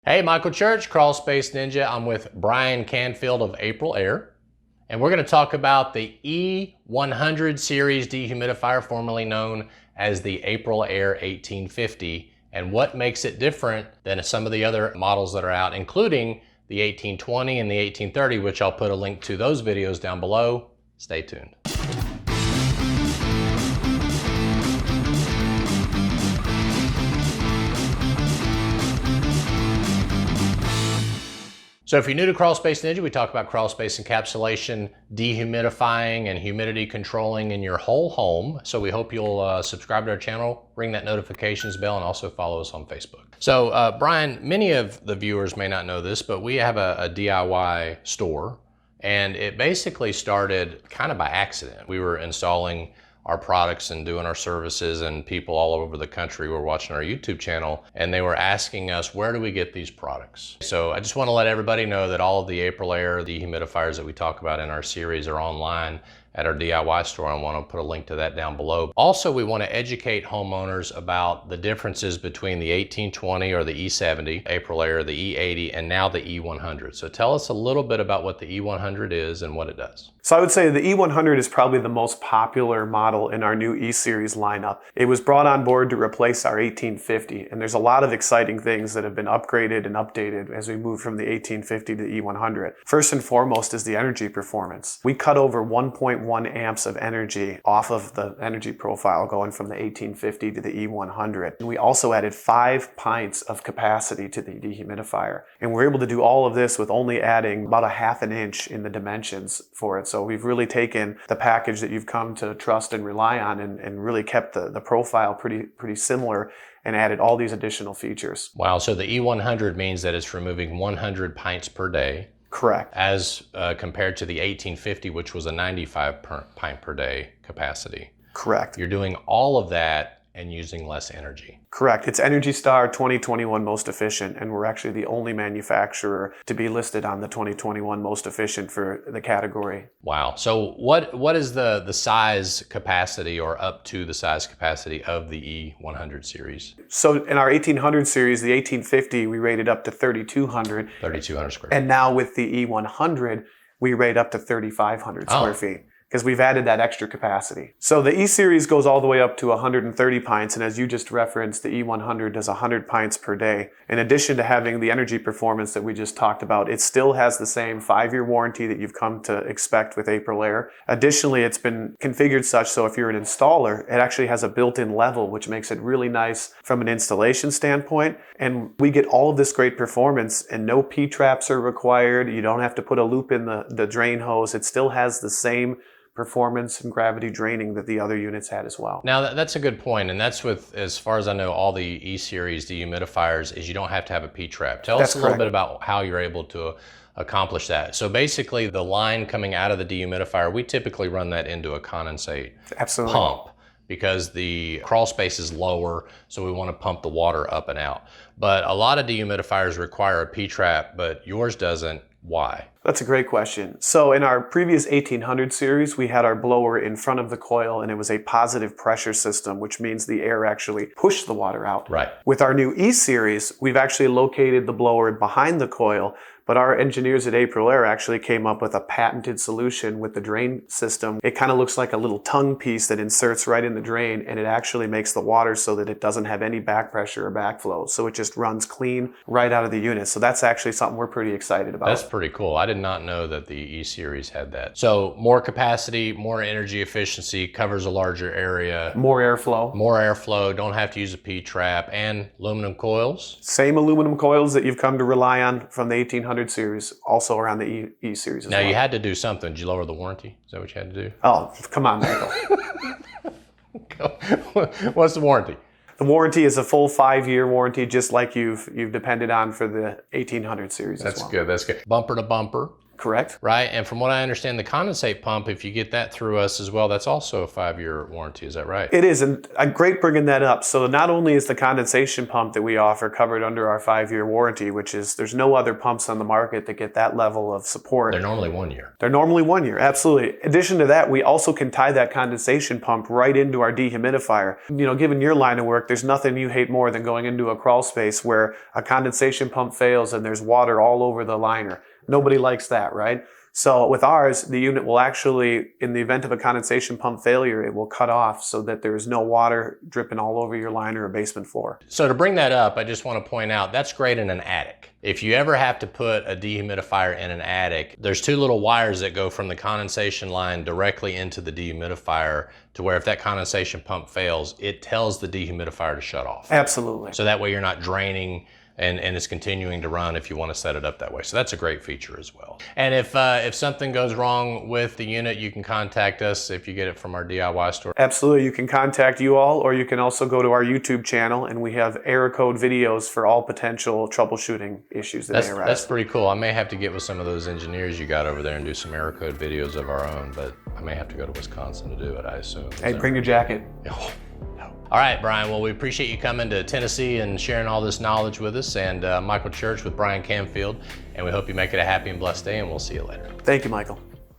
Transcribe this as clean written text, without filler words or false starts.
Hey, Michael Church, Crawl Space Ninja. I'm with Brian Canfield of Aprilaire, and we're going to talk about the E100 series dehumidifier, formerly known as the Aprilaire 1850, and what makes it different than some of the other models that are out, including the 1820 and the 1830, which I'll put a link to those videos down below. Stay tuned. So if you're new to Crawl Space Ninja, we talk about crawl space encapsulation, dehumidifying, and humidity controlling in your whole home. So we hope you'll subscribe to our channel, ring that notifications bell, and also follow us on Facebook. So Brian, many of the viewers may not know this, but we have a DIY store, and it basically started kind of by accident. We were installing our products and doing our services, and people all over the country were watching our YouTube channel, and they were asking us, where do we get these products? So I just want to let everybody know that all of the Aprilaire dehumidifiers that we talk about in our series are online at our DIY store. I want to put a link to that down below. Also, we want to educate homeowners about the differences between the 1820 or the E70, Aprilaire, the E80, and now the E100. So tell us a little bit about what the E100 is and what it does. So I would say the E100 is probably the most popular model in our new E-Series lineup. It was brought on board to replace our 1850, and there's a lot of exciting things that have been upgraded and updated as we move from the 1850 to the E100. First and foremost is the energy performance. We cut over 1.1 amps of energy off of the energy profile going from the 1850 to the E100. And we also added 5 pints of capacity to the dehumidifier. And we're able to do all of this with only adding about 1/2 inch in the dimensions for it. So we've really taken the package that you've come to trust and rely on and really kept the profile pretty similar and added all these additional features. Wow, so the E100 means that it's removing 100 pints per day. Correct. As compared to the 1850, which was a 95 pint per day capacity. Correct. You're doing all of that and using less energy. Correct. It's Energy Star 2021 Most Efficient, and we're actually the only manufacturer to be listed on the 2021 Most Efficient for the category. Wow. So what is the size capacity, or up to the size capacity, of the E100 series? So in our 1800 series, the 1850, we rated up to 3,200. 3,200 square feet. And now with the E100, we rate up to 3,500 square feet, because we've added that extra capacity. So the E-Series goes all the way up to 130 pints, and as you just referenced, the E100 does 100 pints per day. In addition to having the energy performance that we just talked about, it still has the same 5-year warranty that you've come to expect with Aprilaire. Additionally, it's been configured such so if you're an installer, it actually has a built-in level, which makes it really nice from an installation standpoint. And we get all of this great performance, and no P-traps are required. You don't have to put a loop in the drain hose. It still has the same performance and gravity draining that the other units had as well. Now that's a good point, and that's with, as far as I know, all the E-Series dehumidifiers, is you don't have to have a P-trap. Tell us a little bit about how you're able to accomplish that. So basically, the line coming out of the dehumidifier, we typically run that into a condensate pump, because the crawl space is lower, so we want to pump the water up and out. But a lot of dehumidifiers require a P-trap, but yours doesn't. Why? That's a great question. So in our previous 1800 series, we had our blower in front of the coil, and it was a positive pressure system, which means the air actually pushed the water out. Right. With our new E-Series, we've actually located the blower behind the coil, but our engineers at Aprilaire actually came up with a patented solution with the drain system. It kind of looks like a little tongue piece that inserts right in the drain, and it actually makes the water so that it doesn't have any back pressure or backflow. So it just runs clean right out of the unit. So that's actually something we're pretty excited about. That's pretty cool. I did not know that the E-Series had that. So more capacity, more energy efficiency, covers a larger area. More airflow. More airflow, don't have to use a P-trap, and aluminum coils. Same aluminum coils that you've come to rely on from the 1800 series, also around the E-Series as well. Now you had to do something. Did you lower the warranty? Is that what you had to do? Oh, come on, Michael. What's the warranty? The warranty is a full 5-year warranty, just like you've depended on for the 1800 series as well. That's good, that's good. Bumper to bumper. Correct. Right? And from what I understand, the condensate pump, if you get that through us as well, that's also a 5-year warranty. Is that right? It is, and great bringing that up. So not only is the condensation pump that we offer covered under our 5-year warranty, which is there's no other pumps on the market that get that level of support. They're normally 1 year. They're normally 1 year, absolutely. In addition to that, we also can tie that condensation pump right into our dehumidifier. You know, given your line of work, there's nothing you hate more than going into a crawl space where a condensation pump fails and there's water all over the liner. Nobody likes that, right? So with ours, the unit will actually, in the event of a condensation pump failure, it will cut off so that there is no water dripping all over your liner or basement floor. So to bring that up, I just want to point out, that's great in an attic. If you ever have to put a dehumidifier in an attic, there's 2 little wires that go from the condensation line directly into the dehumidifier to where if that condensation pump fails, it tells the dehumidifier to shut off. Absolutely. So that way you're not draining and it's continuing to run if you want to set it up that way. So that's a great feature as well. And if something goes wrong with the unit, you can contact us if you get it from our DIY store. Absolutely. You can contact you all, or you can also go to our YouTube channel, and we have error code videos for all potential troubleshooting issues that may arise. That's pretty cool. I may have to get with some of those engineers you got over there and do some error code videos of our own, but I may have to go to Wisconsin to do it, I assume. Hey, bring your jacket. Oh, no. All right, Brian, well, we appreciate you coming to Tennessee and sharing all this knowledge with us, and Michael Church with Brian Camfield, and we hope you make it a happy and blessed day, and we'll see you later. Thank you, Michael.